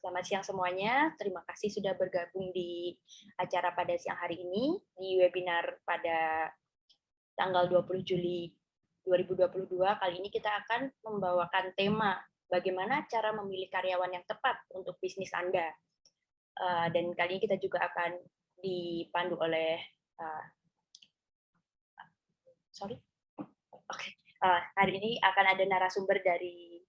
Selamat siang semuanya, terima kasih sudah bergabung di acara pada siang hari ini, di webinar pada tanggal 20 Juli 2022. Kali ini kita akan membawakan tema, bagaimana cara memilih karyawan yang tepat untuk bisnis Anda. Dan kali ini kita juga akan dipandu oleh, hari ini akan ada narasumber dari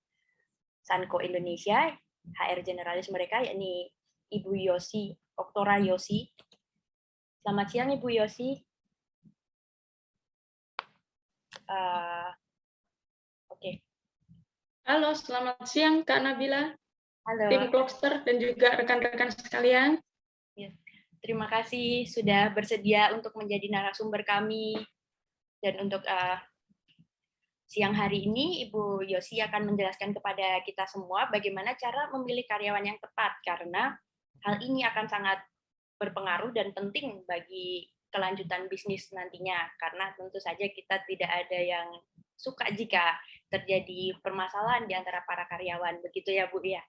Sanko Indonesia, HR generalis mereka, yakni Ibu Yosi, Oktora Yosi. Selamat siang Ibu Yosi. Oke. Halo, selamat siang Kak Nabila, Halo. tim Clockster dan juga rekan-rekan sekalian. Ya. Terima kasih sudah bersedia untuk menjadi narasumber kami. Dan untuk siang hari ini, Ibu Yosi akan menjelaskan kepada kita semua bagaimana cara memilih karyawan yang tepat, karena hal ini akan sangat berpengaruh dan penting bagi kelanjutan bisnis nantinya, karena tentu saja kita tidak ada yang suka jika terjadi permasalahan di antara para karyawan. Begitu ya, Bu ya?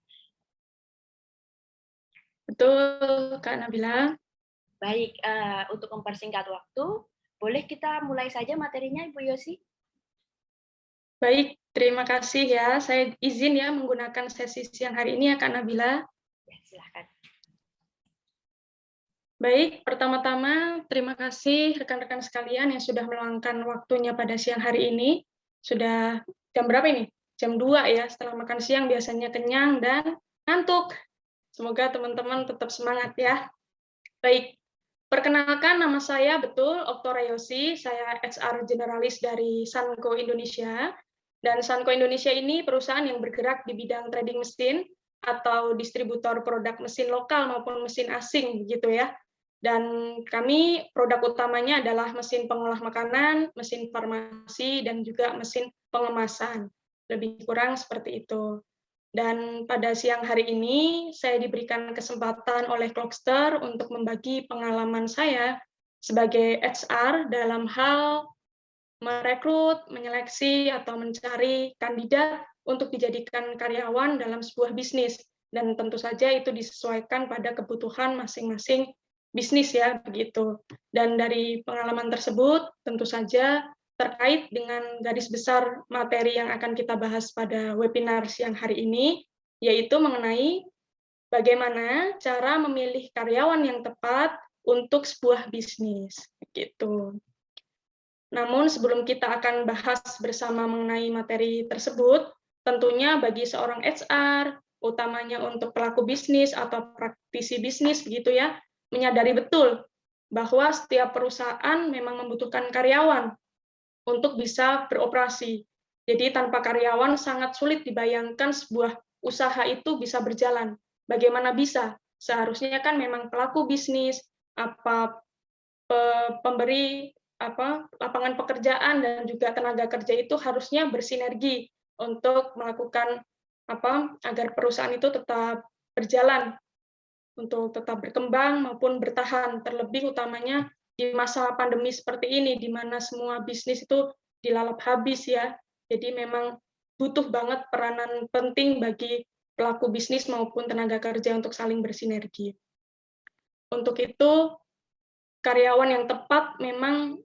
Betul, Kak Nabila. Baik, untuk mempersingkat waktu, boleh kita mulai saja materinya, Ibu Yosi? Baik, terima kasih ya. Saya izin ya menggunakan sesi siang hari ini ya Kak Nabila. Ya, silakan. Baik, pertama-tama terima kasih rekan-rekan sekalian yang sudah meluangkan waktunya pada siang hari ini. Sudah jam berapa ini? Jam 2 ya, setelah makan siang biasanya kenyang dan ngantuk. Semoga teman-teman tetap semangat ya. Baik, perkenalkan nama saya betul Oktora Yosi, saya HR generalis dari Sanko Indonesia. Dan Sanko Indonesia ini perusahaan yang bergerak di bidang trading mesin atau distributor produk mesin lokal maupun mesin asing begitu ya. Dan kami produk utamanya adalah mesin pengolah makanan, mesin farmasi, dan juga mesin pengemasan. Lebih kurang seperti itu. Dan pada siang hari ini, saya diberikan kesempatan oleh Clockster untuk membagi pengalaman saya sebagai HR dalam hal merekrut, menyeleksi, atau mencari kandidat untuk dijadikan karyawan dalam sebuah bisnis. Dan tentu saja itu disesuaikan pada kebutuhan masing-masing bisnis ya, begitu. Dan dari pengalaman tersebut, tentu saja terkait dengan garis besar materi yang akan kita bahas pada webinar siang hari ini, yaitu mengenai bagaimana cara memilih karyawan yang tepat untuk sebuah bisnis. Gitu. Namun sebelum kita akan bahas bersama mengenai materi tersebut, tentunya bagi seorang HR, utamanya untuk pelaku bisnis atau praktisi bisnis begitu ya, menyadari betul bahwa setiap perusahaan memang membutuhkan karyawan untuk bisa beroperasi. Jadi tanpa karyawan sangat sulit dibayangkan sebuah usaha itu bisa berjalan. Bagaimana bisa? Seharusnya kan memang pelaku bisnis, pemberi lapangan pekerjaan dan juga tenaga kerja itu harusnya bersinergi untuk melakukan agar perusahaan itu tetap berjalan, untuk tetap berkembang maupun bertahan, terlebih utamanya di masa pandemi seperti ini, di mana semua bisnis itu dilalap habis ya. Jadi memang butuh banget peranan penting bagi pelaku bisnis maupun tenaga kerja untuk saling bersinergi. Untuk itu, karyawan yang tepat memang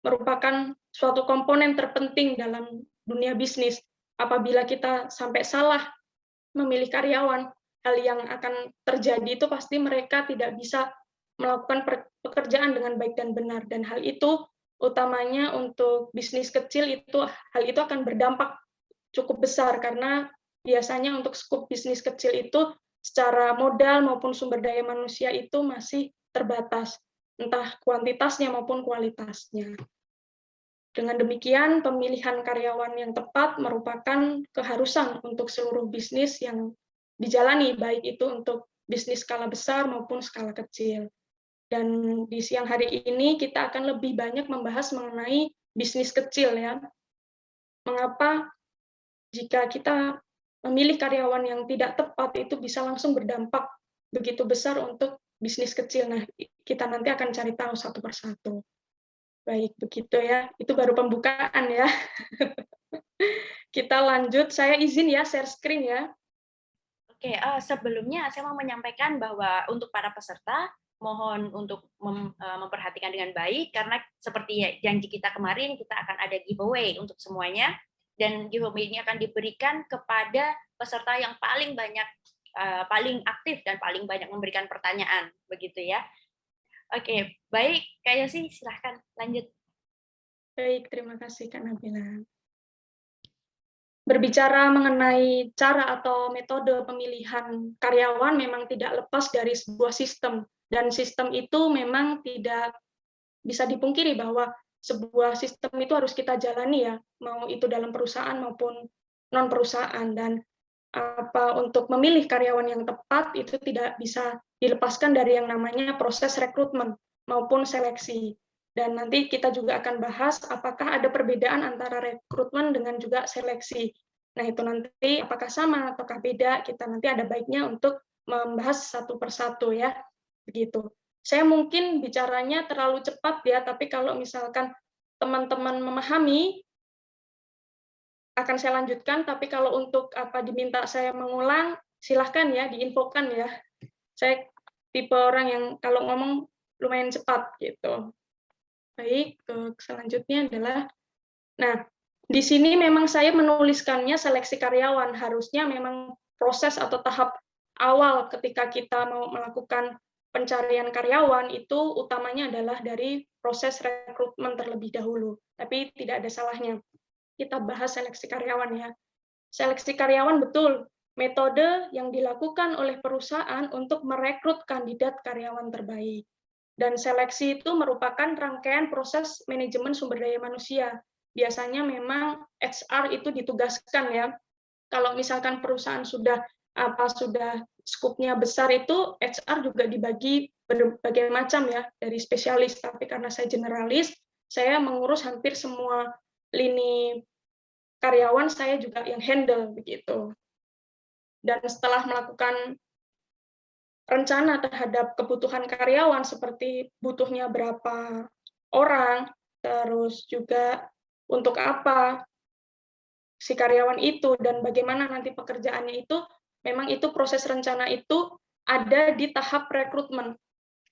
merupakan suatu komponen terpenting dalam dunia bisnis. Apabila kita sampai salah memilih karyawan, hal yang akan terjadi itu pasti mereka tidak bisa melakukan pekerjaan dengan baik dan benar. Dan hal itu utamanya untuk bisnis kecil hal itu akan berdampak cukup besar karena biasanya untuk skup bisnis kecil itu secara modal maupun sumber daya manusia itu masih terbatas, entah kuantitasnya maupun kualitasnya. Dengan demikian, pemilihan karyawan yang tepat merupakan keharusan untuk seluruh bisnis yang dijalani, baik itu untuk bisnis skala besar maupun skala kecil. Dan di siang hari ini kita akan lebih banyak membahas mengenai bisnis kecil ya. Mengapa jika kita memilih karyawan yang tidak tepat itu bisa langsung berdampak begitu besar untuk bisnis kecil. Nah, kita nanti akan cari tahu satu persatu. Baik, begitu ya. Itu baru pembukaan ya. Kita lanjut. Saya izin ya share screen ya. Oke, sebelumnya saya mau menyampaikan bahwa untuk para peserta, mohon untuk memperhatikan dengan baik, karena seperti janji kita kemarin, kita akan ada giveaway untuk semuanya, dan giveaway ini akan diberikan kepada peserta yang paling banyak, paling aktif dan paling banyak memberikan pertanyaan, begitu ya. Oke, baik, Kak Yosi, silahkan lanjut. Baik, terima kasih Kak Nabila. Berbicara mengenai cara atau metode pemilihan karyawan memang tidak lepas dari sebuah sistem, dan sistem itu memang tidak bisa dipungkiri bahwa sebuah sistem itu harus kita jalani ya, mau itu dalam perusahaan maupun non perusahaan, dan untuk memilih karyawan yang tepat itu tidak bisa dilepaskan dari yang namanya proses rekrutmen maupun seleksi. Dan nanti kita juga akan bahas apakah ada perbedaan antara rekrutmen dengan juga seleksi. Nah, itu nanti apakah sama ataukah beda, kita nanti ada baiknya untuk membahas satu persatu ya, begitu. Saya mungkin bicaranya terlalu cepat ya, tapi kalau misalkan teman-teman memahami, akan saya lanjutkan, tapi kalau untuk diminta saya mengulang, silahkan ya, diinfokan ya. Saya tipe orang yang kalau ngomong lumayan cepat gitu. Baik, selanjutnya adalah, nah, di sini memang saya menuliskannya seleksi karyawan, harusnya memang proses atau tahap awal ketika kita mau melakukan pencarian karyawan itu utamanya adalah dari proses rekrutmen terlebih dahulu, tapi tidak ada salahnya kita bahas seleksi karyawan ya. Seleksi karyawan betul, metode yang dilakukan oleh perusahaan untuk merekrut kandidat karyawan terbaik. Dan seleksi itu merupakan rangkaian proses manajemen sumber daya manusia. Biasanya memang HR itu ditugaskan ya. Kalau misalkan perusahaan sudah skupnya besar itu HR juga dibagi berbagai macam ya dari spesialis. Tapi karena saya generalis, saya mengurus hampir semua lini karyawan, saya juga yang handle begitu. Dan setelah melakukan rencana terhadap kebutuhan karyawan seperti butuhnya berapa orang, terus juga untuk apa si karyawan itu dan bagaimana nanti pekerjaannya itu, memang itu proses rencana itu ada di tahap rekrutmen.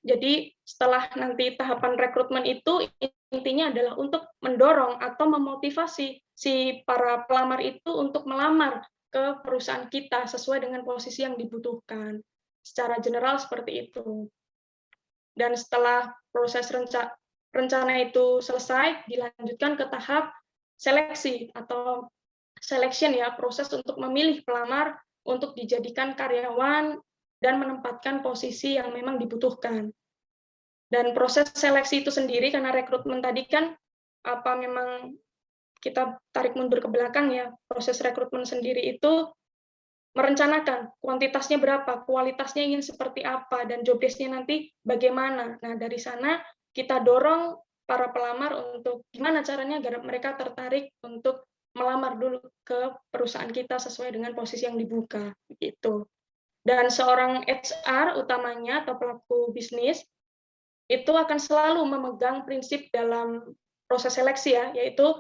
Jadi setelah nanti tahapan rekrutmen itu intinya adalah untuk mendorong atau memotivasi si para pelamar itu untuk melamar ke perusahaan kita sesuai dengan posisi yang dibutuhkan. Secara general seperti itu. Dan setelah proses rencana itu selesai, dilanjutkan ke tahap seleksi atau selection ya, proses untuk memilih pelamar untuk dijadikan karyawan dan menempatkan posisi yang memang dibutuhkan. Dan proses seleksi itu sendiri, karena rekrutmen tadi kan memang kita tarik mundur ke belakang ya, proses rekrutmen sendiri itu merencanakan kuantitasnya berapa, kualitasnya ingin seperti apa, dan job desk-nya nanti bagaimana. Nah, dari sana kita dorong para pelamar untuk gimana caranya agar mereka tertarik untuk melamar dulu ke perusahaan kita sesuai dengan posisi yang dibuka, begitu. Dan seorang HR utamanya atau pelaku bisnis itu akan selalu memegang prinsip dalam proses seleksi ya, yaitu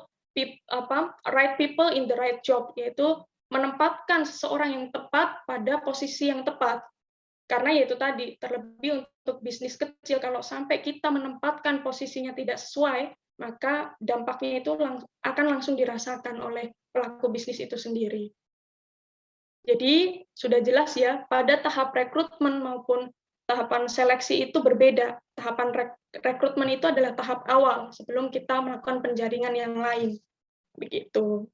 right people in the right job, yaitu menempatkan seseorang yang tepat pada posisi yang tepat. Karena yaitu tadi, terlebih untuk bisnis kecil, kalau sampai kita menempatkan posisinya tidak sesuai, maka dampaknya itu akan langsung dirasakan oleh pelaku bisnis itu sendiri. Jadi sudah jelas ya, pada tahap rekrutmen maupun tahapan seleksi itu berbeda. Tahapan rekrutmen itu adalah tahap awal sebelum kita melakukan penjaringan yang lain. Begitu.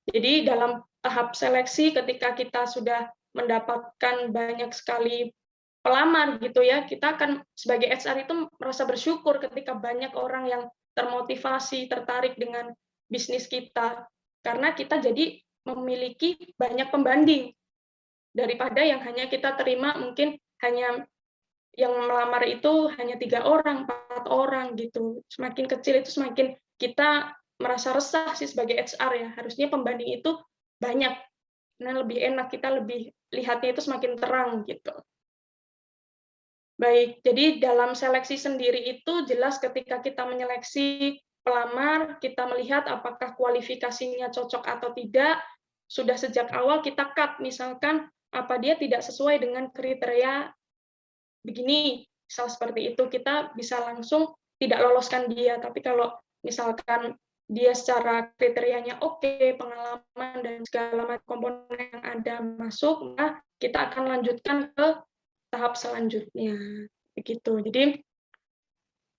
Jadi dalam tahap seleksi ketika kita sudah mendapatkan banyak sekali pelamar gitu ya, kita akan sebagai HR itu merasa bersyukur ketika banyak orang yang termotivasi, tertarik dengan bisnis kita. Karena kita jadi memiliki banyak pembanding daripada yang hanya kita terima mungkin hanya yang melamar itu hanya 3 orang, 4 orang gitu. Semakin kecil itu semakin kita merasa resah sih sebagai HR ya. Harusnya pembanding itu banyak. Nah, lebih enak, kita lebih lihatnya itu semakin terang gitu. Baik, jadi dalam seleksi sendiri itu jelas ketika kita menyeleksi pelamar, kita melihat apakah kualifikasinya cocok atau tidak, sudah sejak awal kita cut, misalkan apa dia tidak sesuai dengan kriteria begini, misal seperti itu, kita bisa langsung tidak loloskan dia. Tapi kalau misalkan dia secara kriterianya oke, pengalaman dan segala macam komponen yang ada masuk, maka kita akan lanjutkan ke tahap selanjutnya. Begitu. Jadi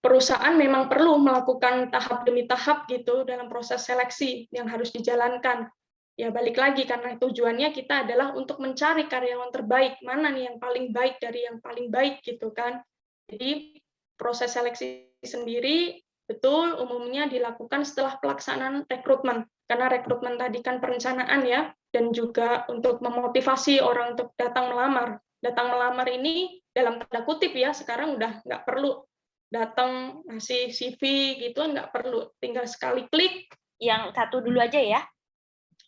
perusahaan memang perlu melakukan tahap demi tahap gitu dalam proses seleksi yang harus dijalankan. Ya balik lagi karena tujuannya kita adalah untuk mencari karyawan terbaik, mana nih yang paling baik dari yang paling baik gitu kan. Jadi proses seleksi sendiri betul umumnya dilakukan setelah pelaksanaan rekrutmen. Karena rekrutmen tadi kan perencanaan ya, dan juga untuk memotivasi orang untuk datang melamar. Datang melamar ini dalam tanda kutip ya, sekarang udah nggak perlu datang ngasih CV gitu kan, nggak perlu, tinggal sekali klik. Yang satu dulu aja ya.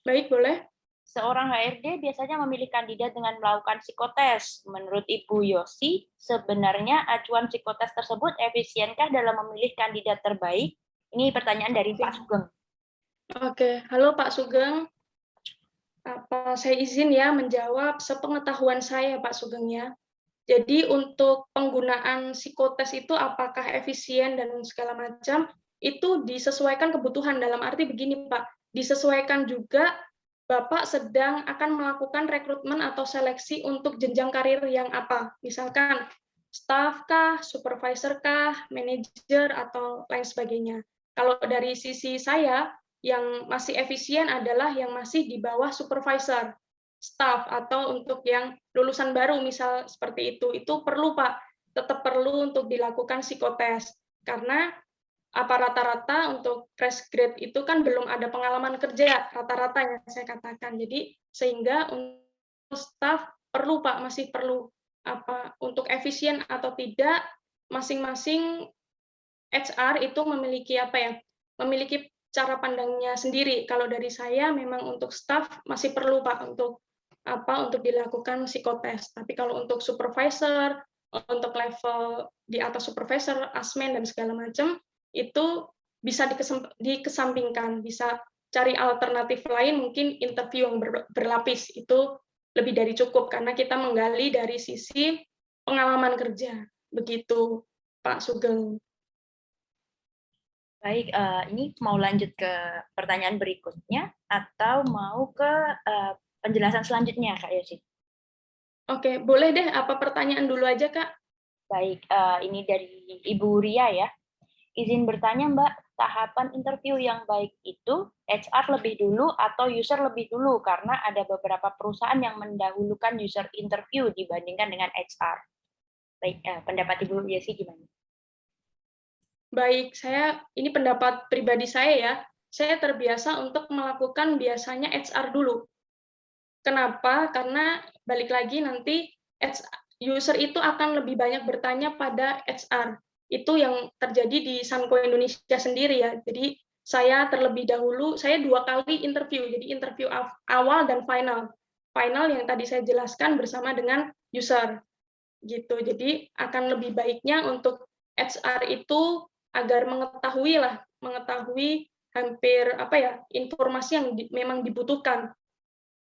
Baik, boleh. Seorang HRD biasanya memilih kandidat dengan melakukan psikotes. Menurut Ibu Yosi, sebenarnya acuan psikotes tersebut efisienkah dalam memilih kandidat terbaik? Ini pertanyaan dari Pak Sugeng. Oke, halo Pak Sugeng. Saya izin ya menjawab sepengetahuan saya, Pak Sugeng ya. Jadi untuk penggunaan psikotes itu apakah efisien dan segala macam, itu disesuaikan kebutuhan. Dalam arti begini Pak, disesuaikan juga Bapak sedang akan melakukan rekrutmen atau seleksi untuk jenjang karir yang apa. Misalkan staff kah, supervisor kah, manajer, atau lain sebagainya. Kalau dari sisi saya, yang masih efisien adalah yang masih di bawah supervisor, staff, atau untuk yang lulusan baru misal seperti itu perlu Pak, tetap perlu untuk dilakukan psikotes. Karena apa rata-rata untuk fresh grade itu kan belum ada pengalaman kerja, rata-rata yang saya katakan. Jadi sehingga untuk staff perlu Pak, masih perlu untuk efisien atau tidak, masing-masing HR itu memiliki memiliki cara pandangnya sendiri. Kalau dari saya memang untuk staff masih perlu Pak untuk dilakukan psikotes. Tapi kalau untuk supervisor, untuk level di atas supervisor, asmen dan segala macam itu bisa dikesampingkan, bisa cari alternatif lain, mungkin interview yang berlapis itu lebih dari cukup karena kita menggali dari sisi pengalaman kerja. Begitu Pak Sugeng. Baik, ini mau lanjut ke pertanyaan berikutnya atau mau ke penjelasan selanjutnya, Kak Yosi? Oke, boleh deh. Apa pertanyaan dulu aja, Kak? Baik, ini dari Ibu Ria ya. Izin bertanya, Mbak, tahapan interview yang baik itu HR lebih dulu atau user lebih dulu? Karena ada beberapa perusahaan yang mendahulukan user interview dibandingkan dengan HR. Baik, pendapat Ibu Yosi gimana? Baik, ini pendapat pribadi saya ya. Saya terbiasa untuk melakukan biasanya HR dulu. Kenapa? Karena balik lagi nanti user itu akan lebih banyak bertanya pada HR. Itu yang terjadi di Sanko Indonesia sendiri ya. Jadi saya terlebih dahulu, saya 2 kali interview. Jadi interview awal dan final. Final yang tadi saya jelaskan bersama dengan user. Gitu. Jadi akan lebih baiknya untuk HR itu agar mengetahui hampir informasi yang memang dibutuhkan.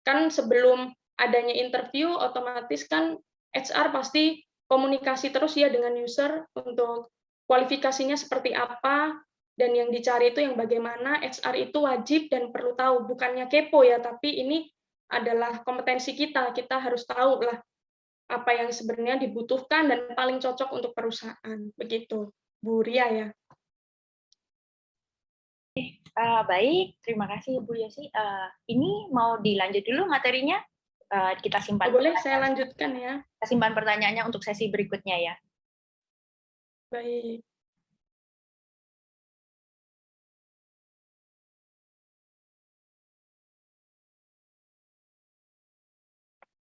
Kan sebelum adanya interview otomatis kan HR pasti komunikasi terus ya dengan user untuk kualifikasinya seperti apa dan yang dicari itu yang bagaimana. HR itu wajib dan perlu tahu, bukannya kepo ya, tapi ini adalah kompetensi kita harus tahu lah apa yang sebenarnya dibutuhkan dan paling cocok untuk perusahaan. Begitu, Bu Ria ya. Baik, terima kasih Bu Yosi. Ini mau dilanjut dulu materinya? Kita simpan. Boleh, saya lanjutkan ya. Kita simpan pertanyaannya untuk sesi berikutnya ya. Baik.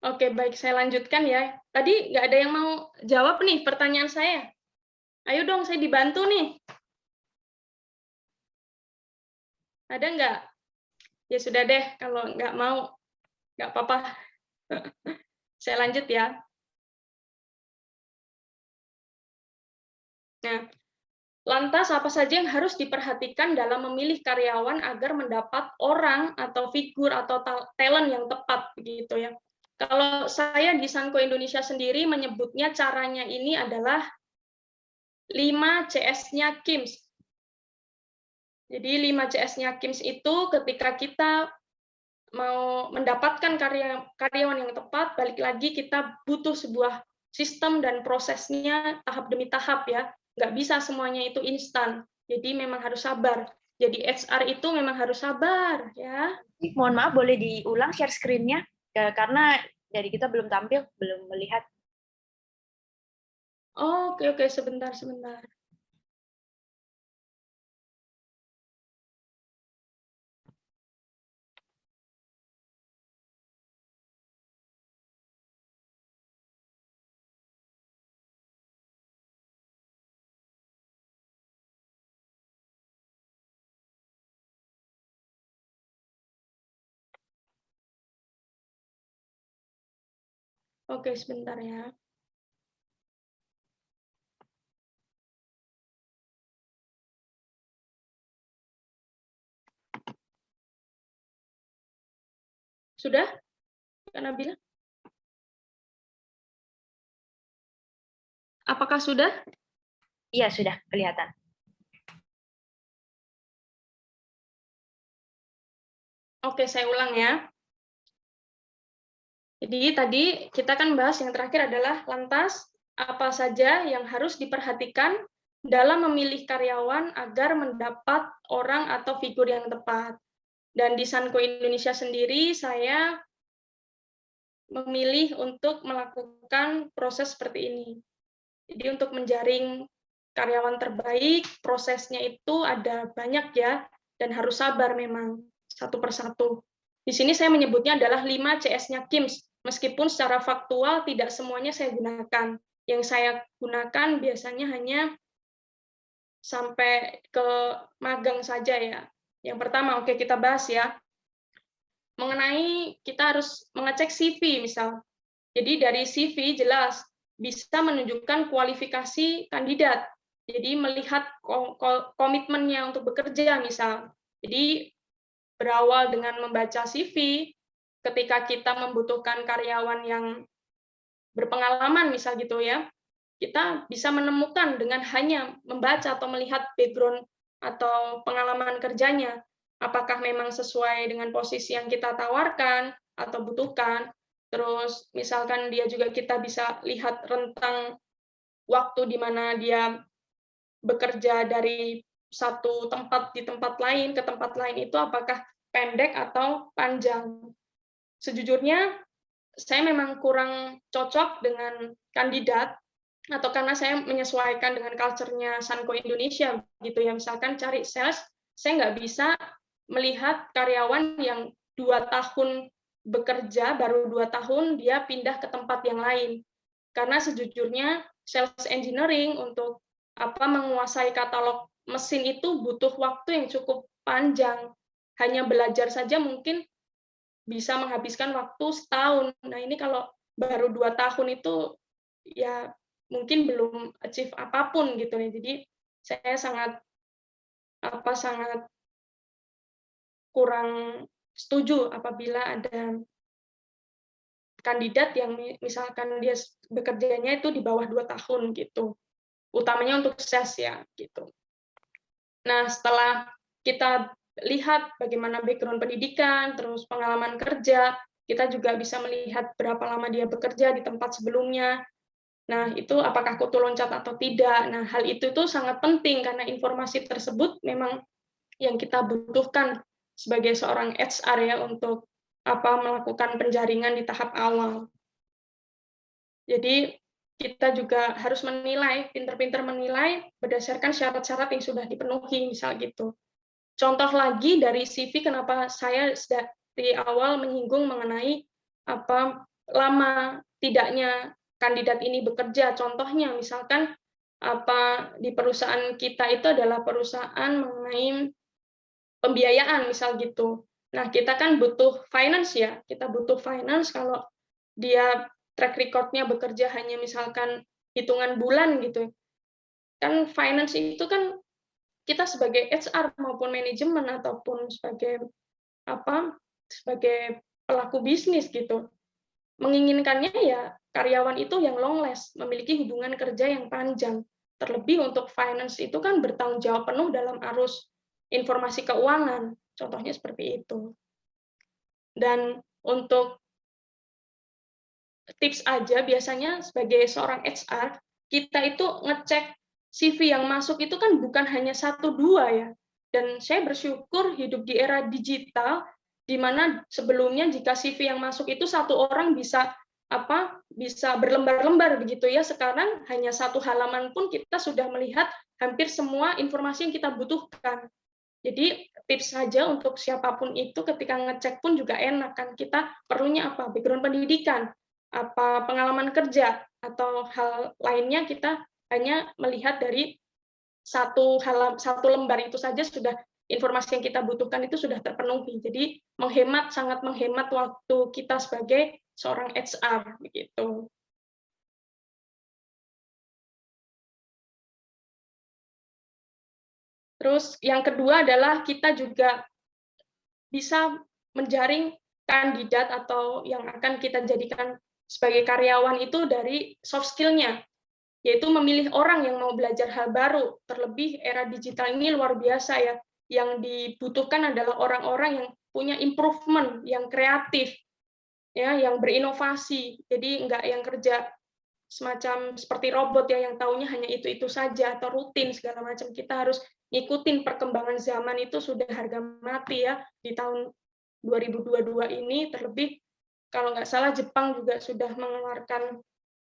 Oke, baik, saya lanjutkan ya. Tadi nggak ada yang mau jawab nih pertanyaan saya. Ayo dong, saya dibantu nih. Ada nggak? Ya sudah deh, kalau nggak mau, nggak apa-apa. Saya lanjut ya. Nah, lantas apa saja yang harus diperhatikan dalam memilih karyawan agar mendapat orang atau figur atau talent yang tepat begitu ya. Kalau saya di Sanko Indonesia sendiri menyebutnya caranya ini adalah 5 CS-nya KIMS. Jadi 5 CS-nya KIMS itu ketika kita mau mendapatkan karyawan yang tepat, balik lagi kita butuh sebuah sistem dan prosesnya tahap demi tahap ya. Nggak bisa semuanya itu instan. Jadi memang harus sabar. Jadi HR itu memang harus sabar ya. Mohon maaf, boleh diulang share screen-nya? Karena dari kita belum tampil, belum melihat. Oh, oke, sebentar. Oke, sebentar ya. Sudah? Kak Nabila? Apakah sudah? Iya, sudah kelihatan. Oke, saya ulang ya. Jadi tadi kita kan bahas yang terakhir adalah lantas apa saja yang harus diperhatikan dalam memilih karyawan agar mendapat orang atau figur yang tepat. Dan di Sanko Indonesia sendiri saya memilih untuk melakukan proses seperti ini. Jadi untuk menjaring karyawan terbaik, prosesnya itu ada banyak ya, dan harus sabar memang satu persatu. Di sini saya menyebutnya adalah 5 CS-nya KIMS, meskipun secara faktual tidak semuanya saya gunakan. Yang saya gunakan biasanya hanya sampai ke magang saja ya. Yang pertama, oke kita bahas ya. Mengenai kita harus mengecek CV misal. Jadi dari CV jelas bisa menunjukkan kualifikasi kandidat. Jadi melihat komitmennya untuk bekerja misal. Jadi berawal dengan membaca CV, ketika kita membutuhkan karyawan yang berpengalaman misal gitu ya, kita bisa menemukan dengan hanya membaca atau melihat background atau pengalaman kerjanya, apakah memang sesuai dengan posisi yang kita tawarkan atau butuhkan. Terus misalkan dia juga kita bisa lihat rentang waktu di mana dia bekerja dari satu tempat di tempat lain ke tempat lain itu apakah pendek atau panjang. Sejujurnya saya memang kurang cocok dengan kandidat atau karena saya menyesuaikan dengan culture-nya Sanko Indonesia gitu ya, misalkan cari sales, saya nggak bisa melihat karyawan yang 2 tahun bekerja, baru 2 tahun dia pindah ke tempat yang lain. Karena sejujurnya sales engineering untuk menguasai katalog mesin itu butuh waktu yang cukup panjang. Hanya belajar saja mungkin bisa menghabiskan waktu setahun. Nah ini kalau baru 2 tahun itu ya mungkin belum achieve apapun gitu ya. Jadi saya sangat kurang setuju apabila ada kandidat yang misalkan dia bekerjanya itu di bawah 2 tahun gitu. Utamanya untuk sales ya gitu. Nah, setelah kita lihat bagaimana background pendidikan, terus pengalaman kerja, kita juga bisa melihat berapa lama dia bekerja di tempat sebelumnya. Nah, itu apakah kutu loncat atau tidak. Nah, hal itu tuh sangat penting karena informasi tersebut memang yang kita butuhkan sebagai seorang HR ya untuk melakukan penjaringan di tahap awal. Jadi kita juga harus menilai, pinter-pinter menilai berdasarkan syarat-syarat yang sudah dipenuhi, misal gitu. Contoh lagi dari CV, kenapa saya dari awal menyinggung mengenai lama tidaknya kandidat ini bekerja. Contohnya, misalkan di perusahaan kita itu adalah perusahaan mengenai pembiayaan, misal gitu. Nah, kita kan butuh finance ya, kita butuh finance kalau dia track record-nya bekerja hanya misalkan hitungan bulan gitu. Kan finance itu kan kita sebagai HR maupun manajemen ataupun sebagai sebagai pelaku bisnis gitu. menginginkannya ya karyawan itu yang long last, memiliki hubungan kerja yang panjang. Terlebih untuk finance itu kan bertanggung jawab penuh dalam arus informasi keuangan, contohnya seperti itu. Dan untuk tips aja, biasanya sebagai seorang HR, kita itu ngecek CV yang masuk itu kan bukan hanya 1, 2 ya. Dan saya bersyukur hidup di era digital, di mana sebelumnya jika CV yang masuk itu satu orang bisa bisa berlembar-lembar begitu ya. Sekarang hanya satu halaman pun kita sudah melihat hampir semua informasi yang kita butuhkan. Jadi tips saja untuk siapapun itu ketika ngecek pun juga enak kan, kita perlunya apa, background pendidikan, apa pengalaman kerja, atau hal lainnya kita hanya melihat dari satu lembar itu saja sudah informasi yang kita butuhkan itu sudah terpenuhi. Jadi sangat menghemat waktu kita sebagai seorang HR begitu. Terus yang kedua adalah kita juga bisa menjaring kandidat atau yang akan kita jadikan sebagai karyawan itu dari soft skill-nya, yaitu memilih orang yang mau belajar hal baru. Terlebih era digital ini luar biasa ya, yang dibutuhkan adalah orang-orang yang punya improvement, yang kreatif, ya, yang berinovasi. Jadi enggak yang kerja semacam seperti robot ya, yang taunya hanya itu-itu saja atau rutin segala macam. Kita harus ngikutin perkembangan zaman, itu sudah harga mati ya di tahun 2022 ini. Terlebih kalau nggak salah Jepang juga sudah mengeluarkan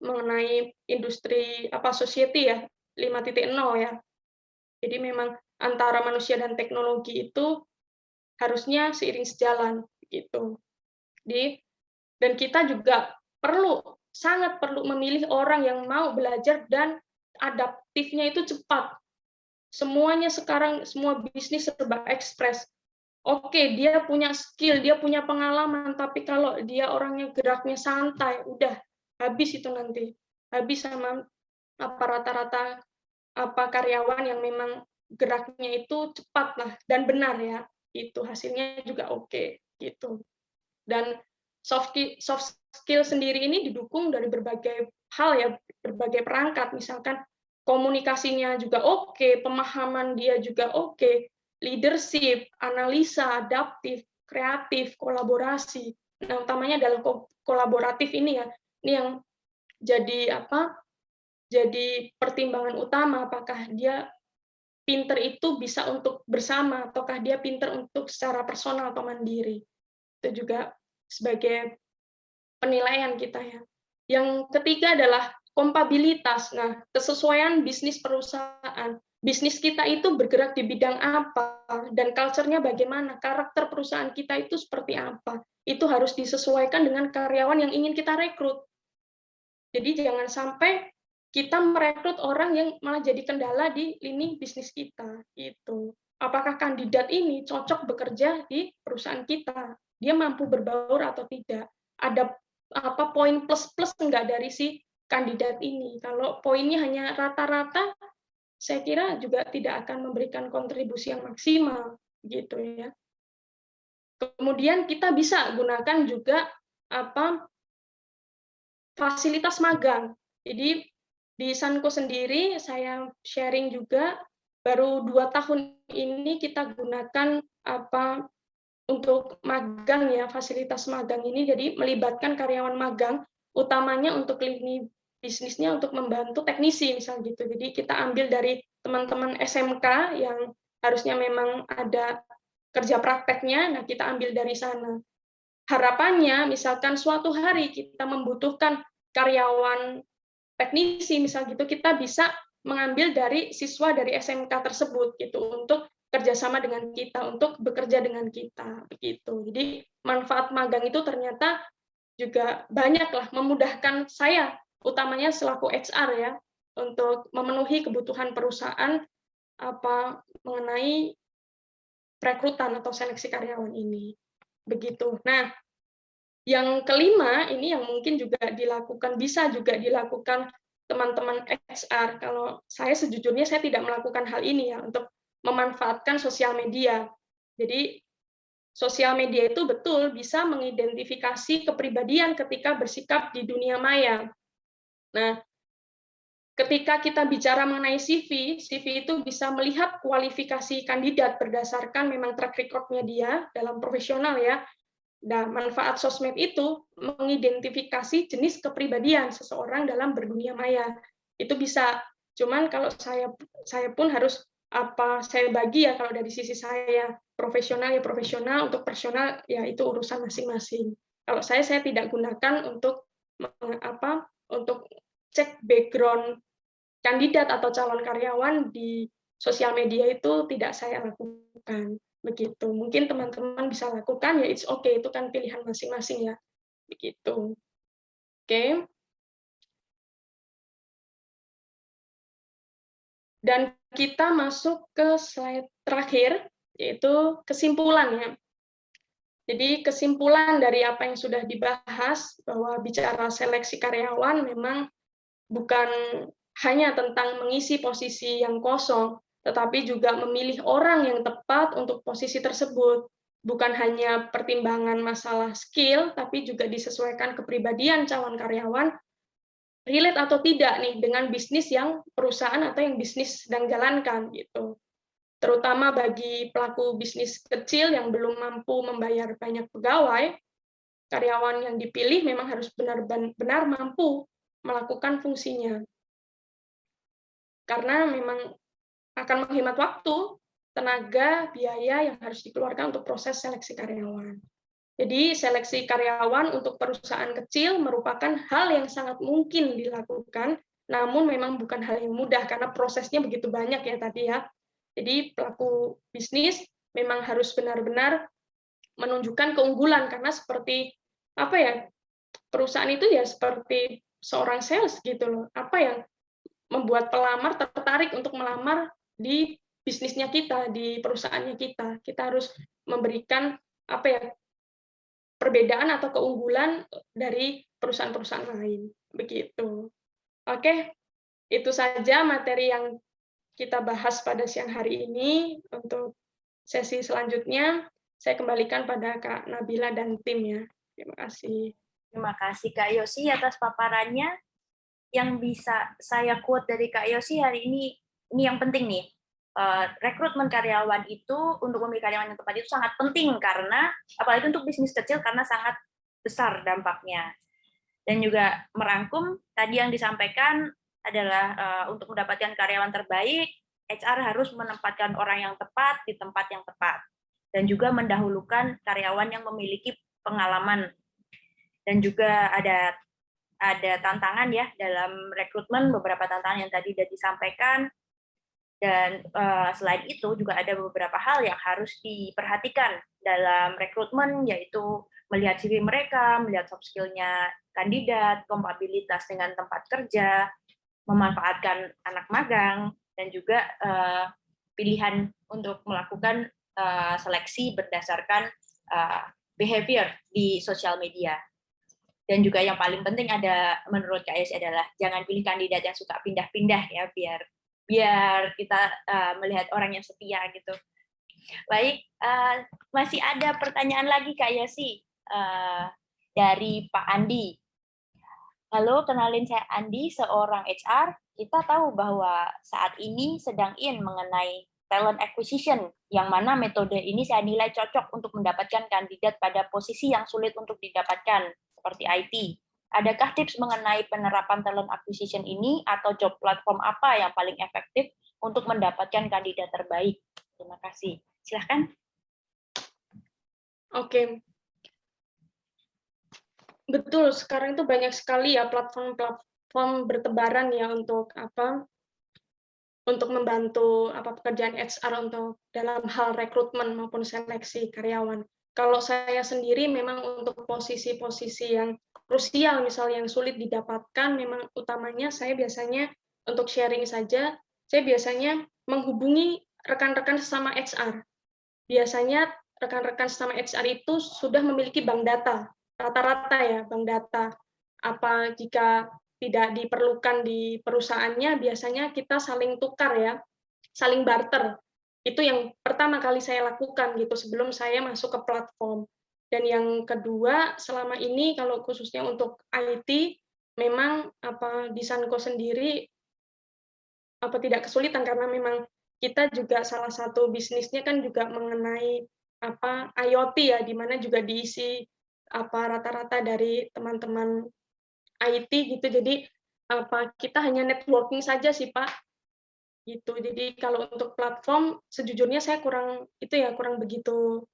mengenai industri society ya 5.0 ya. Jadi memang antara manusia dan teknologi itu harusnya seiring sejalan gitu. Dan kita juga sangat perlu memilih orang yang mau belajar dan adaptifnya itu cepat. Semuanya sekarang, semua bisnis serba ekspres. Oke, dia punya skill, dia punya pengalaman, tapi kalau dia orangnya geraknya santai, udah habis itu nanti. Habis sama rata-rata karyawan yang memang geraknya itu cepat lah dan benar ya. Itu hasilnya juga oke gitu. Dan soft skill sendiri ini didukung dari berbagai hal ya, berbagai perangkat, misalkan komunikasinya juga oke, pemahaman dia juga oke, leadership, analisa, adaptif, kreatif, kolaborasi. Nah, utamanya adalah kolaboratif ini ya. Ini yang jadi pertimbangan utama, apakah dia pinter itu bisa untuk bersama, ataukah dia pinter untuk secara personal atau mandiri. Itu juga sebagai penilaian kita ya. Yang ketiga adalah kompabilitas. Nah, kesesuaian bisnis perusahaan. Bisnis kita itu bergerak di bidang apa, dan culture-nya bagaimana, karakter perusahaan kita itu seperti apa. Itu harus disesuaikan dengan karyawan yang ingin kita rekrut. Jadi jangan sampai kita merekrut orang yang malah jadi kendala di lini bisnis kita. Gitu. Apakah kandidat ini cocok bekerja di perusahaan kita? Dia mampu berbaur atau tidak? Ada poin plus-plus enggak dari si kandidat ini? Kalau poinnya hanya rata-rata, saya kira juga tidak akan memberikan kontribusi yang maksimal, gitu ya. Kemudian kita bisa gunakan juga fasilitas magang. Jadi di Sanko sendiri saya sharing juga, baru 2 tahun ini kita gunakan untuk magang ya, fasilitas magang ini, jadi melibatkan karyawan magang, utamanya untuk lini bisnisnya untuk membantu teknisi misal gitu. Jadi kita ambil dari teman-teman SMK yang harusnya memang ada kerja prakteknya, nah kita ambil dari sana. Harapannya misalkan suatu hari kita membutuhkan karyawan teknisi misal gitu, kita bisa mengambil dari siswa dari SMK tersebut gitu untuk kerjasama dengan kita, untuk bekerja dengan kita begitu. Jadi manfaat magang itu ternyata juga banyak lah, memudahkan saya utamanya selaku HR ya, untuk memenuhi kebutuhan perusahaan mengenai perekrutan atau seleksi karyawan ini begitu. Nah, yang kelima ini yang mungkin juga bisa juga dilakukan teman-teman HR. Kalau saya sejujurnya saya tidak melakukan hal ini ya, untuk memanfaatkan sosial media. Jadi sosial media itu betul bisa mengidentifikasi kepribadian ketika bersikap di dunia maya. Nah, ketika kita bicara mengenai CV itu bisa melihat kualifikasi kandidat berdasarkan memang track record-nya dia dalam profesional ya. Nah, manfaat sosmed itu mengidentifikasi jenis kepribadian seseorang dalam berdunia maya. Itu bisa, cuman kalau saya pun harus saya bagi ya, kalau dari sisi saya profesional ya profesional, untuk personal ya itu urusan masing-masing. Kalau saya tidak gunakan untuk untuk cek background kandidat atau calon karyawan di sosial media itu tidak saya lakukan. Begitu. Mungkin teman-teman bisa lakukan, ya it's okay, itu kan pilihan masing-masing ya. Begitu. Oke. Dan kita masuk ke slide terakhir, yaitu kesimpulannya. Jadi kesimpulan dari apa yang sudah dibahas, bahwa bicara seleksi karyawan memang bukan hanya tentang mengisi posisi yang kosong, tetapi juga memilih orang yang tepat untuk posisi tersebut. Bukan hanya pertimbangan masalah skill, tapi juga disesuaikan kepribadian calon karyawan, relate atau tidak nih dengan bisnis yang perusahaan atau yang bisnis sedang jalankan gitu. Terutama bagi pelaku bisnis kecil yang belum mampu membayar banyak pegawai, karyawan yang dipilih memang harus benar-benar mampu melakukan fungsinya. Karena memang akan menghemat waktu, tenaga, biaya yang harus dikeluarkan untuk proses seleksi karyawan. Jadi seleksi karyawan untuk perusahaan kecil merupakan hal yang sangat mungkin dilakukan, namun memang bukan hal yang mudah karena prosesnya begitu banyak ya tadi ya. Jadi pelaku bisnis memang harus benar-benar menunjukkan keunggulan, karena seperti perusahaan itu ya seperti seorang sales gitu loh. Apa yang membuat pelamar tertarik untuk melamar di bisnisnya kita, di perusahaannya kita. Kita harus memberikan perbedaan atau keunggulan dari perusahaan-perusahaan lain. Begitu. Oke, itu saja materi yang kita bahas pada siang hari ini. Untuk sesi selanjutnya, saya kembalikan pada Kak Nabila dan tim ya. Terima kasih. Terima kasih Kak Yosi atas paparannya. Yang bisa saya quote dari Kak Yosi hari ini yang penting nih. Rekrutmen karyawan itu untuk memilih karyawan yang tepat itu sangat penting, karena apalagi untuk bisnis kecil karena sangat besar dampaknya. Dan juga merangkum tadi yang disampaikan adalah untuk mendapatkan karyawan terbaik, HR harus menempatkan orang yang tepat di tempat yang tepat, dan juga mendahulukan karyawan yang memiliki pengalaman. Dan juga ada tantangan ya dalam rekrutmen, beberapa tantangan yang tadi sudah disampaikan. Dan selain itu juga ada beberapa hal yang harus diperhatikan dalam rekrutmen, yaitu melihat CV mereka, melihat soft skill-nya kandidat, kompatibilitas dengan tempat kerja, memanfaatkan anak magang, dan juga pilihan untuk melakukan seleksi berdasarkan behavior di sosial media. Dan juga yang paling penting ada menurut KS adalah jangan pilih kandidat yang suka pindah-pindah ya, biar kita melihat orang yang setia gitu. Baik, masih ada pertanyaan lagi Kak Yosi dari Pak Andi. Halo, kenalin saya Andi, seorang HR. Kita tahu bahwa saat ini sedang mengenai talent acquisition, yang mana metode ini saya nilai cocok untuk mendapatkan kandidat pada posisi yang sulit untuk didapatkan, seperti IT. Adakah tips mengenai penerapan talent acquisition ini, atau job platform apa yang paling efektif untuk mendapatkan kandidat terbaik? Terima kasih. Silahkan. Oke. Betul, sekarang itu banyak sekali ya platform bertebaran ya untuk membantu pekerjaan HR untuk dalam hal rekrutmen maupun seleksi karyawan. Kalau saya sendiri memang untuk posisi-posisi yang krusial, misalnya yang sulit didapatkan, memang utamanya saya biasanya untuk sharing saja, saya biasanya menghubungi rekan-rekan sesama HR. Biasanya rekan-rekan sesama HR itu sudah memiliki bank data, rata-rata ya, bank data. Apa jika tidak diperlukan di perusahaannya, biasanya kita saling tukar ya, saling barter. Itu yang pertama kali saya lakukan gitu sebelum saya masuk ke platform. Dan yang kedua, selama ini kalau khususnya untuk IT, memang di Sanko sendiri tidak kesulitan karena memang kita juga salah satu bisnisnya kan juga mengenai IoT ya, di mana juga diisi rata-rata dari teman-teman IT gitu. Jadi kita hanya networking saja sih, Pak, gitu. Jadi kalau untuk platform sejujurnya saya kurang begitu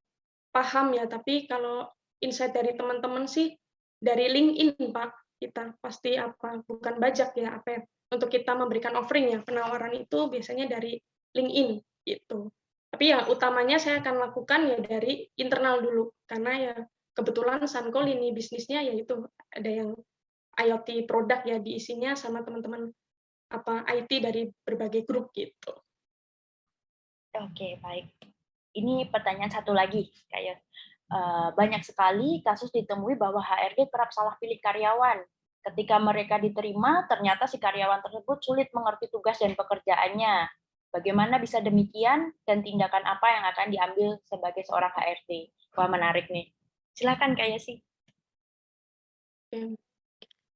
paham ya, tapi kalau insight dari teman-teman sih dari LinkedIn, Pak, kita pasti bukan bajak ya, untuk kita memberikan offering ya, penawaran itu biasanya dari LinkedIn, gitu. Tapi ya utamanya saya akan lakukan ya dari internal dulu, karena ya kebetulan Sanko lini bisnisnya yaitu ada yang IoT produk ya diisinya sama teman-teman IT dari berbagai grup gitu. Oke, baik. Ini pertanyaan satu lagi, kayak banyak sekali kasus ditemui bahwa HRD kerap salah pilih karyawan. Ketika mereka diterima, ternyata si karyawan tersebut sulit mengerti tugas dan pekerjaannya. Bagaimana bisa demikian dan tindakan apa yang akan diambil sebagai seorang HRD? Wah, menarik nih. Silakan Kak Yesi.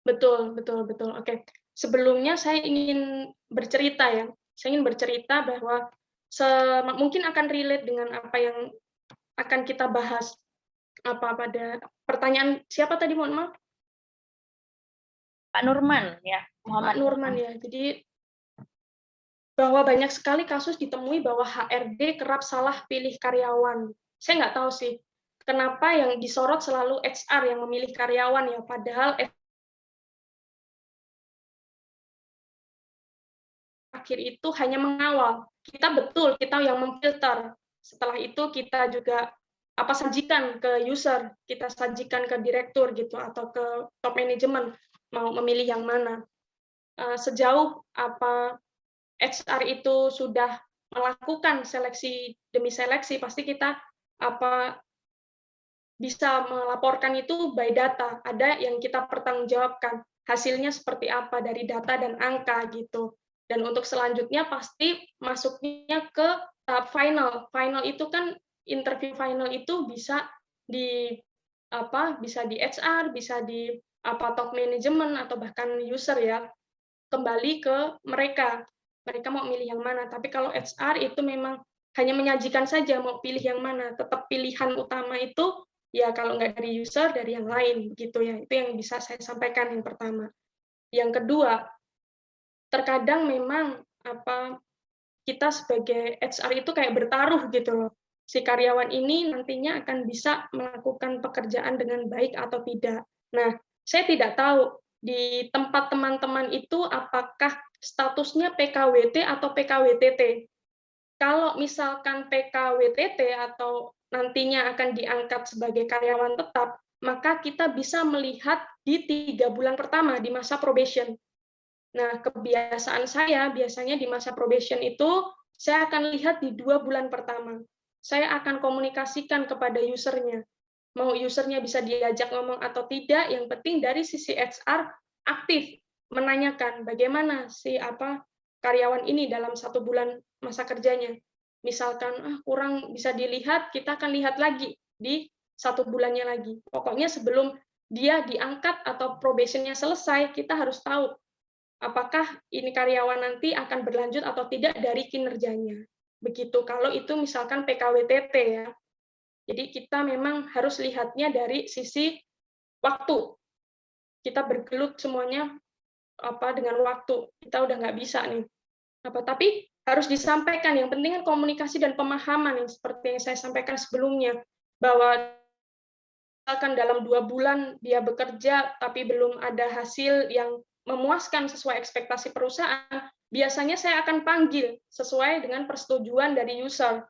Betul, betul, betul. Oke. Sebelumnya saya ingin bercerita ya. Saya ingin bercerita bahwa mungkin akan relate dengan apa yang akan kita bahas pada pertanyaan siapa tadi, mohon maaf? Pak Nurman ya, Pak Muhammad Nurman Nurman. ya. Jadi bahwa banyak sekali kasus ditemui bahwa HRD kerap salah pilih karyawan. Saya nggak tahu sih kenapa yang disorot selalu HR yang memilih karyawan ya, padahal akhir itu hanya mengawal. Kita betul, kita yang memfilter. Setelah itu kita juga sajikan ke user, kita sajikan ke direktur gitu atau ke top manajemen mau memilih yang mana. Sejauh HR itu sudah melakukan seleksi demi seleksi, pasti kita bisa melaporkan itu by data. Ada yang kita pertanggungjawabkan hasilnya seperti apa dari data dan angka gitu. Dan untuk selanjutnya pasti masuknya ke tahap final. Final itu kan interview final itu bisa di bisa di HR, bisa di top manajemen atau bahkan user ya. Kembali ke mereka. Mereka mau milih yang mana. Tapi kalau HR itu memang hanya menyajikan saja mau pilih yang mana. Tetap pilihan utama itu ya kalau nggak dari user, dari yang lain gitu ya. Itu yang bisa saya sampaikan yang pertama. Yang kedua, terkadang memang kita sebagai HR itu kayak bertaruh gitu loh. Si karyawan ini nantinya akan bisa melakukan pekerjaan dengan baik atau tidak. Nah, saya tidak tahu di tempat teman-teman itu apakah statusnya PKWT atau PKWTT. Kalau misalkan PKWTT atau nantinya akan diangkat sebagai karyawan tetap, maka kita bisa melihat di 3 bulan pertama di masa probation. Nah, kebiasaan saya biasanya di masa probation itu, saya akan lihat di 2 bulan pertama. Saya akan komunikasikan kepada user-nya. Mau user-nya bisa diajak ngomong atau tidak, yang penting dari sisi HR aktif menanyakan bagaimana si karyawan ini dalam 1 bulan masa kerjanya. Misalkan kurang bisa dilihat, kita akan lihat lagi di 1 bulannya lagi. Pokoknya sebelum dia diangkat atau probation-nya selesai, kita harus tahu apakah ini karyawan nanti akan berlanjut atau tidak dari kinerjanya. Begitu, kalau itu misalkan PKWTT ya. Jadi kita memang harus lihatnya dari sisi waktu. Kita bergelut semuanya dengan waktu. Kita udah nggak bisa nih. Tapi harus disampaikan. Yang penting kan komunikasi dan pemahaman yang seperti yang saya sampaikan sebelumnya, bahwa misalkan dalam 2 bulan dia bekerja tapi belum ada hasil yang memuaskan sesuai ekspektasi perusahaan, biasanya saya akan panggil sesuai dengan persetujuan dari user.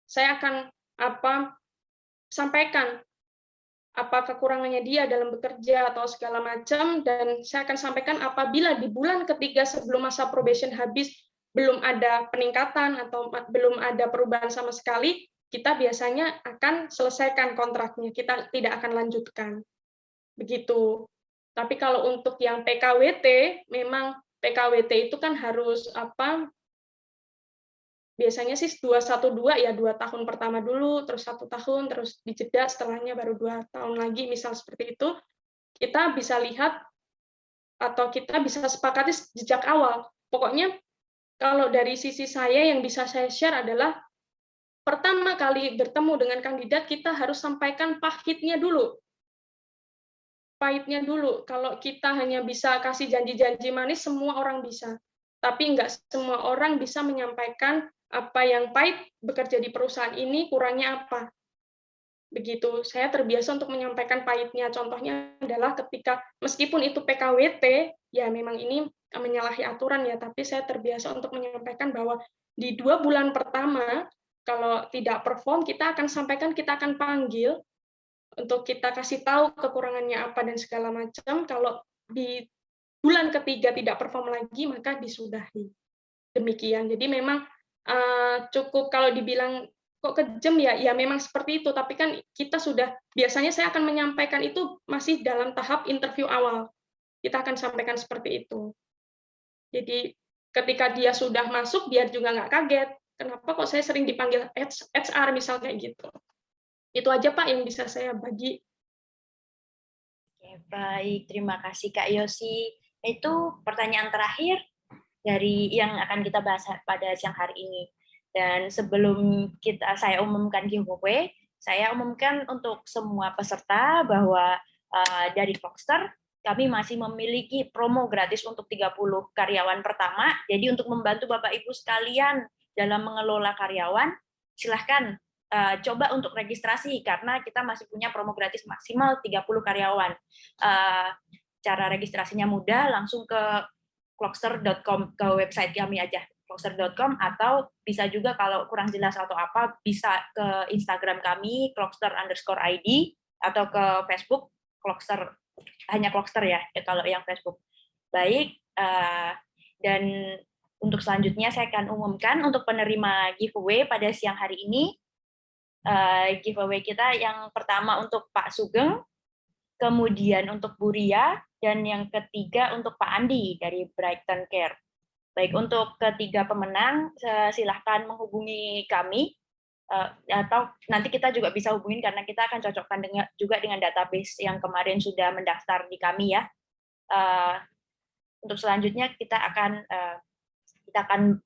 Saya akan sampaikan apa kekurangannya dia dalam bekerja atau segala macam, dan saya akan sampaikan apabila di bulan ketiga sebelum masa probation habis belum ada peningkatan atau belum ada perubahan sama sekali, kita biasanya akan selesaikan kontraknya, kita tidak akan lanjutkan. Begitu. Tapi kalau untuk yang PKWT, memang PKWT itu kan harus biasanya sih 2-1-2 ya 2 tahun pertama dulu, terus 1 tahun, terus dijeda setelahnya baru 2 tahun lagi, misal seperti itu, kita bisa lihat atau kita bisa sepakati sejak awal. Pokoknya kalau dari sisi saya yang bisa saya share adalah pertama kali bertemu dengan kandidat kita harus sampaikan pahitnya dulu. Pahitnya dulu. Kalau kita hanya bisa kasih janji-janji manis, semua orang bisa. Tapi nggak semua orang bisa menyampaikan apa yang pahit bekerja di perusahaan ini, kurangnya apa. Begitu. Saya terbiasa untuk menyampaikan pahitnya. Contohnya adalah ketika meskipun itu PKWT, ya memang ini menyalahi aturan ya, tapi saya terbiasa untuk menyampaikan bahwa di 2 bulan pertama, kalau tidak perform, kita akan sampaikan, kita akan panggil untuk kita kasih tahu kekurangannya apa dan segala macam. Kalau di bulan ketiga tidak perform lagi, maka disudahi. Demikian. Jadi memang cukup kalau dibilang kok kejam ya, ya memang seperti itu. Tapi kan kita sudah biasanya saya akan menyampaikan itu masih dalam tahap interview awal. Kita akan sampaikan seperti itu. Jadi ketika dia sudah masuk, biar juga nggak kaget. Kenapa kok saya sering dipanggil HR misalnya gitu. Itu aja Pak yang bisa saya bagi. Oke, baik, terima kasih Kak Yosi. Itu pertanyaan terakhir dari yang akan kita bahas pada siang hari ini. Dan sebelum saya umumkan giveaway, saya umumkan untuk semua peserta bahwa dari Clockster kami masih memiliki promo gratis untuk 30 karyawan pertama. Jadi untuk membantu Bapak Ibu sekalian dalam mengelola karyawan, silahkan coba untuk registrasi karena kita masih punya promo gratis maksimal 30 karyawan. Cara registrasinya mudah, langsung ke clockster.com, ke website kami aja, clockster.com, atau bisa juga kalau kurang jelas atau apa, bisa ke Instagram kami, clockster_id, atau ke Facebook, Clockster, hanya Clockster ya, kalau yang Facebook. Baik, dan untuk selanjutnya saya akan umumkan untuk penerima giveaway pada siang hari ini. Giveaway kita yang pertama untuk Pak Sugeng, kemudian untuk Bu Ria, dan yang ketiga untuk Pak Andi dari Brighton Care. Baik, untuk ketiga pemenang, silahkan menghubungi kami, atau nanti kita juga bisa hubungin karena kita akan cocokkan juga dengan database yang kemarin sudah mendaftar di kami ya. Untuk selanjutnya kita akan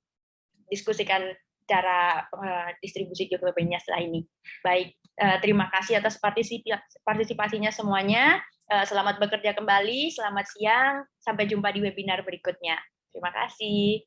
diskusikan cara distribusi giveaway-nya setelah ini. Baik, terima kasih atas partisipasinya semuanya. Selamat bekerja kembali, selamat siang, sampai jumpa di webinar berikutnya. Terima kasih.